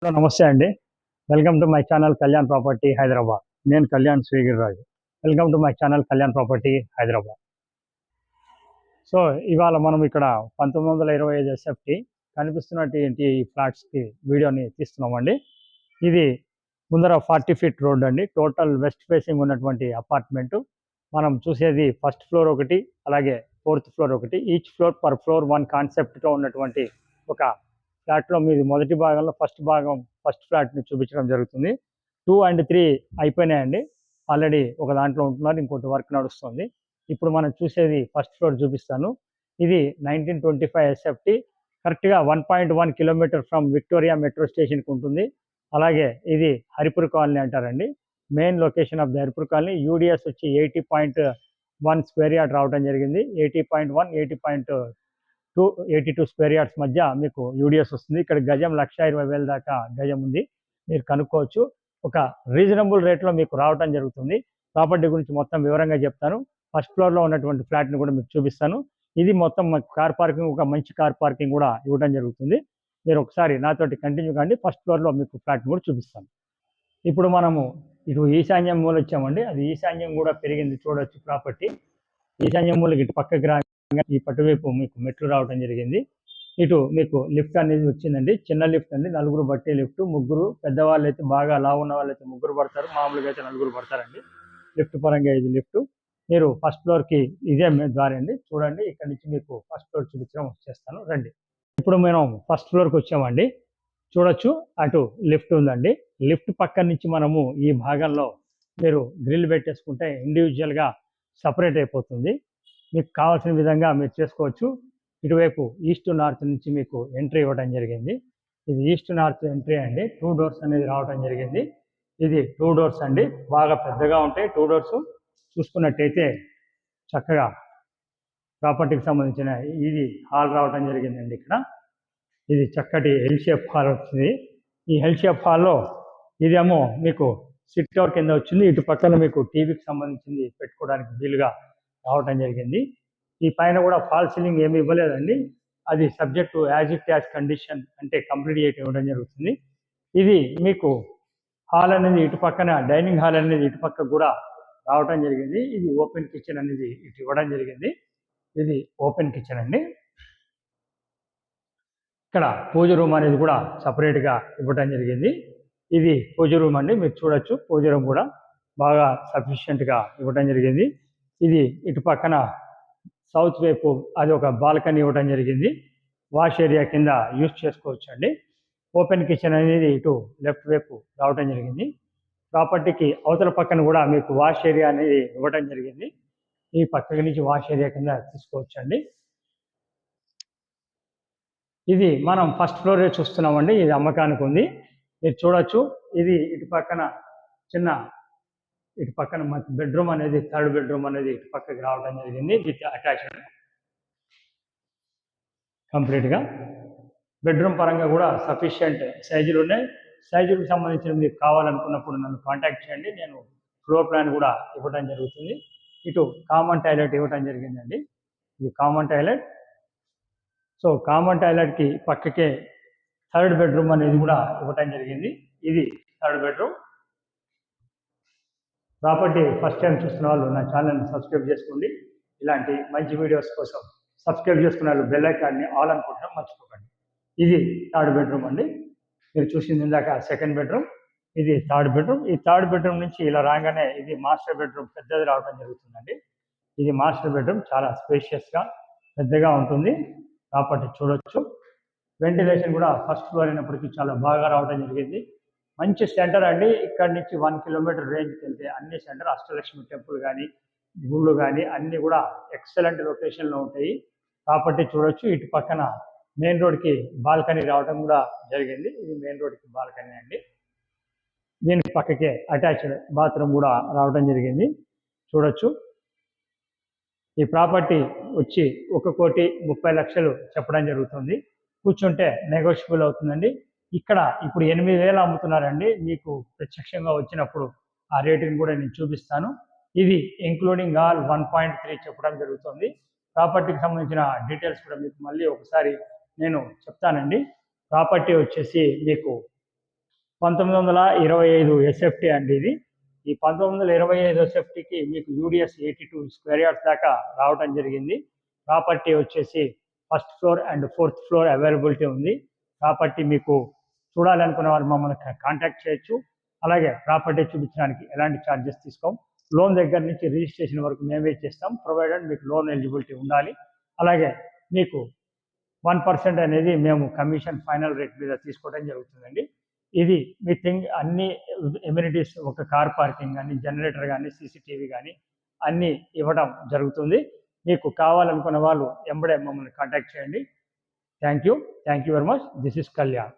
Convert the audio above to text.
Hello నమస్తే అండి. Welcome to my channel Kalyan property Hyderabad. నేను Kalyan Srigiriraju. Welcome to my channel Kalyan property Hyderabad. So ఇవాళ మనం ఇక్కడ 1925 ఎస్ఎఫ్టీ కనిపిస్తున్నటువంటి ఈ ఫ్లాట్స్కి వీడియోని తీస్తున్నామండి. ఇది ముందర 40 ఫీట్ రోడ్ అండి. టోటల్ వెస్ట్ ఫేసింగ్ ఉన్నటువంటి అపార్ట్మెంటు. మనం చూసేది ఫస్ట్ ఫ్లోర్ ఒకటి, అలాగే ఫోర్త్ ఫ్లోర్ ఒకటి. Each floor per floor one కాన్సెప్ట్తో ఉన్నటువంటి ఒక ఫ్లాట్లో మీది మొదటి భాగంలో ఫస్ట్ ఫ్లాట్ని చూపించడం జరుగుతుంది. 2 and 3 అయిపోయినాయండి. ఆల్రెడీ ఒక దాంట్లో ఉంటున్నారు, ఇంకోటి వర్క్ నడుస్తుంది. ఇప్పుడు మనం చూసేది ఫస్ట్ ఫ్లోర్ చూపిస్తాను. ఇది 1925 ఎస్ఎఫ్టీ. కరెక్ట్గా 1.1 కిలోమీటర్ ఫ్రమ్ విక్టోరియా మెట్రో స్టేషన్కి ఉంటుంది. అలాగే ఇది హరిపూర్ కాలనీ అంటారండి. Main location of the Haripur colony. UDS వచ్చి 80.1 స్క్వేర్ యార్డ్ రావడం జరిగింది. 80.1, 82 స్క్వేర్ యార్డ్స్ మధ్య మీకు యూడిఎస్ వస్తుంది. ఇక్కడ గజం 1,20,000 దాకా గజం ఉంది. మీరు కనుక్కోవచ్చు. ఒక రీజనబుల్ రేట్లో మీకు రావడం జరుగుతుంది. ప్రాపర్టీ గురించి మొత్తం వివరంగా చెప్తాను. ఫస్ట్ ఫ్లోర్లో ఉన్నటువంటి ఫ్లాట్ని కూడా మీకు చూపిస్తాను. ఇది మొత్తం కార్ పార్కింగ్, ఒక మంచి కార్ పార్కింగ్ కూడా ఇవ్వడం జరుగుతుంది. మీరు ఒకసారి నాతోటి కంటిన్యూ కాండి. ఫస్ట్ ఫ్లోర్లో మీకు ఫ్లాట్ని కూడా చూపిస్తాను. ఇప్పుడు మనము ఇటు ఈశాన్యం మూల వచ్చామండి. అది ఈశాన్యం కూడా పెరిగింది చూడవచ్చు ప్రాపర్టీ. ఈశాన్యం మూలకి ఇటు పక్కకి ఈ పట్టువైపు మీకు మెట్లు రావడం జరిగింది. ఇటు మీకు లిఫ్ట్ అనేది వచ్చిందండి. చిన్న లిఫ్ట్ అండి, 4 బట్టే లిఫ్ట్. ముగ్గురు, పెద్దవాళ్ళు అయితే బాగా లావు ఉన్న వాళ్ళైతే 3 పడతారు, మామూలుగా అయితే 4 పడతారండి. లిఫ్ట్ పరంగా ఇది లిఫ్ట్. మీరు ఫస్ట్ ఫ్లోర్కి ఇదే దారి అండి. చూడండి, ఇక్కడ నుంచి మీకు ఫస్ట్ ఫ్లోర్ చూపించడం చేస్తాను, రండి. ఇప్పుడు మనం ఫస్ట్ ఫ్లోర్కి వచ్చామండి. చూడొచ్చు, అటు లిఫ్ట్ ఉందండి. లిఫ్ట్ పక్క నుంచి మనము ఈ భాగంలో మీరు గ్రిల్ పెట్టేసుకుంటే ఇండివిజువల్గా సపరేట్ అయిపోతుంది. మీకు కావాల్సిన విధంగా మీరు చేసుకోవచ్చు. ఇటువైపు ఈస్ట్ నార్త్ నుంచి మీకు ఎంట్రీ ఇవ్వడం జరిగింది. ఇది ఈస్ట్ నార్త్ ఎంట్రీ అండి. 2 డోర్స్ అనేది రావడం జరిగింది. ఇది 2 డోర్స్ అండి, బాగా పెద్దగా ఉంటాయి 2 డోర్స్. చూసుకున్నట్టయితే చక్కగా ప్రాపర్టీకి సంబంధించిన ఇది హాల్ రావడం జరిగిందండి. ఇక్కడ ఇది చక్కటి ఎల్ షేప్ హాల్ వచ్చింది. ఈ ఎల్ షేప్ హాల్లో ఇదేమో మీకు సిట్ అవుట్ కింద వచ్చింది. ఇటు పక్కన మీకు టీవీకి సంబంధించింది పెట్టుకోవడానికి వీలుగా రావడం జరిగింది. ఈ పైన కూడా ఫాల్ సీలింగ్ ఏమి ఇవ్వలేదండి. అది subject to as it as condition, అంటే కంప్లీట్ చేయటం ఇవ్వడం జరుగుతుంది. ఇది మీకు హాల్ అనేది ఇటు పక్కన, డైనింగ్ హాల్ అనేది ఇటు పక్క కూడా రావడం జరిగింది. ఇది ఓపెన్ కిచెన్ అనేది ఇటు ఇవ్వడం జరిగింది. ఇది ఓపెన్ కిచెన్ అండి. ఇక్కడ పూజ రూమ్ అనేది కూడా సపరేట్గా ఇవ్వడం జరిగింది. ఇది పూజ రూమ్ అండి, మీరు చూడొచ్చు. పూజ రూమ్ కూడా బాగా సఫిషియెంట్గా ఇవ్వడం జరిగింది. ఇది ఇటు పక్కన సౌత్ వైపు అది ఒక బాల్కనీ ఇవ్వడం జరిగింది. వాష్ ఏరియా కింద యూజ్ చేసుకోవచ్చు అండి. ఓపెన్ కిచెన్ అనేది ఇటు లెఫ్ట్ వైపు రావడం జరిగింది. ప్రాపర్టీకి అవతల పక్కన కూడా మీకు వాష్ ఏరియా అనేది ఇవ్వడం జరిగింది. ఈ పక్క నుంచి వాష్ ఏరియా కింద తీసుకోవచ్చు అండి. ఇది మనం ఫస్ట్ ఫ్లోరే చూస్తున్నామండి. ఇది అమ్మకానికి ఉంది, మీరు చూడొచ్చు. ఇది ఇటు పక్కన ఇటు పక్కన బెడ్రూమ్ అనేది, 3rd బెడ్రూమ్ అనేది ఇటు పక్కకి రావడం జరిగింది విత్ అటాచ్డ్. కంప్లీట్గా బెడ్రూమ్ పరంగా కూడా సఫిషియంట్ సైజులు ఉన్నాయి. సైజులకు సంబంధించిన మీకు కావాలనుకున్నప్పుడు నన్ను కాంటాక్ట్ చేయండి, నేను ఫ్లోర్ ప్లాన్ కూడా ఇవ్వడం జరుగుతుంది. ఇటు కామన్ టాయిలెట్ ఇవ్వడం జరిగిందండి. ఇది కామన్ టాయిలెట్. సో కామన్ టాయిలెట్కి పక్కకే 3rd బెడ్రూమ్ అనేది కూడా ఇవ్వడం జరిగింది. ఇది 3rd bedroom. Property first time చూస్తున్న వాళ్ళు నా ఛానల్ని సబ్స్క్రైబ్ చేసుకోండి. ఇలాంటి మంచి వీడియోస్ కోసం సబ్స్క్రైబ్ చేసుకున్న వాళ్ళు బెల్ ఐకాన్ని ఆల్ అనుకుంటున్నాం, మర్చిపోకండి. ఇది 3rd బెడ్రూమ్ అండి. మీరు చూసింది ఇందాక 2nd బెడ్రూమ్, ఇది 3rd బెడ్రూమ్. ఈ 3rd బెడ్రూమ్ నుంచి ఇలా రాగానే ఇది మాస్టర్ బెడ్రూమ్ పెద్దది రావడం జరుగుతుందండి. ఇది మాస్టర్ బెడ్రూమ్, చాలా స్పేషియస్గా పెద్దగా ఉంటుంది. ప్రాపర్టీ చూడొచ్చు. వెంటిలేషన్ కూడా ఫస్ట్ ఫ్లోర్ అయినప్పటికీ చాలా బాగా రావడం జరిగింది. మంచి సెంటర్ అండి. ఇక్కడ నుంచి 1 కిలోమీటర్ రేంజ్కి వెళ్తే అన్ని సెంటర్, అష్టలక్ష్మి టెంపుల్ కానీ, గుళ్ళు కానీ అన్నీ కూడా ఎక్సలెంట్ లొకేషన్లో ఉంటాయి. ప్రాపర్టీ చూడొచ్చు. ఇటు పక్కన మెయిన్ రోడ్కి బాల్కనీ రావడం కూడా జరిగింది. ఇది మెయిన్ రోడ్కి బాల్కనీ అండి. దీనికి పక్కకే అటాచ్డ్ బాత్రూమ్ కూడా రావడం జరిగింది, చూడొచ్చు. ఈ ప్రాపర్టీ వచ్చి 1,30,00,000 చెప్పడం జరుగుతుంది. కూర్చుంటే నెగోషియబుల్ అవుతుందండి. ఇక్కడ ఇప్పుడు 8,000 అమ్ముతున్నారండి. మీకు ప్రత్యక్షంగా వచ్చినప్పుడు ఆ రేటుని కూడా నేను చూపిస్తాను. ఇది ఇంక్లూడింగ్ ఆల్ 1.3 చెప్పడం జరుగుతుంది. ప్రాపర్టీకి సంబంధించిన డీటెయిల్స్ కూడా మీకు మళ్ళీ ఒకసారి నేను చెప్తానండి. ప్రాపర్టీ వచ్చేసి మీకు 1925 ఎస్ఎఫ్టీ అండి ఇది. ఈ 1925 ఎస్ఎఫ్టీకి మీకు యూడిఎస్ 82 స్క్వేర్ యార్డ్స్ దాకా రావడం జరిగింది. ప్రాపర్టీ వచ్చేసి first floor and fourth floor availability ఉంది. ప్రాపర్టీ మీకు చూడాలనుకున్న వారు మమ్మల్ని కాంటాక్ట్ చేయొచ్చు. అలాగే ప్రాపర్టీ చూపించడానికి ఎలాంటి ఛార్జెస్ తీసుకోం. లోన్ దగ్గర నుంచి రిజిస్ట్రేషన్ వరకు మేమే చేస్తాం, ప్రొవైడెడ్ మీకు లోన్ ఎలిజిబిలిటీ ఉండాలి. అలాగే మీకు 1% అనేది మేము కమిషన్ ఫైనల్ రేట్ మీద తీసుకోవడం జరుగుతుందండి. ఇది మీ అన్ని ఎమ్యూనిటీస్, ఒక కార్ పార్కింగ్ కానీ, జనరేటర్ కానీ, సీసీటీవీ కానీ అన్నీ ఇవ్వడం జరుగుతుంది. మీకు కావాలనుకున్న వాళ్ళు ఎంబడే మమ్మల్ని కాంటాక్ట్ చేయండి. Thank you very much. This is Kalyan.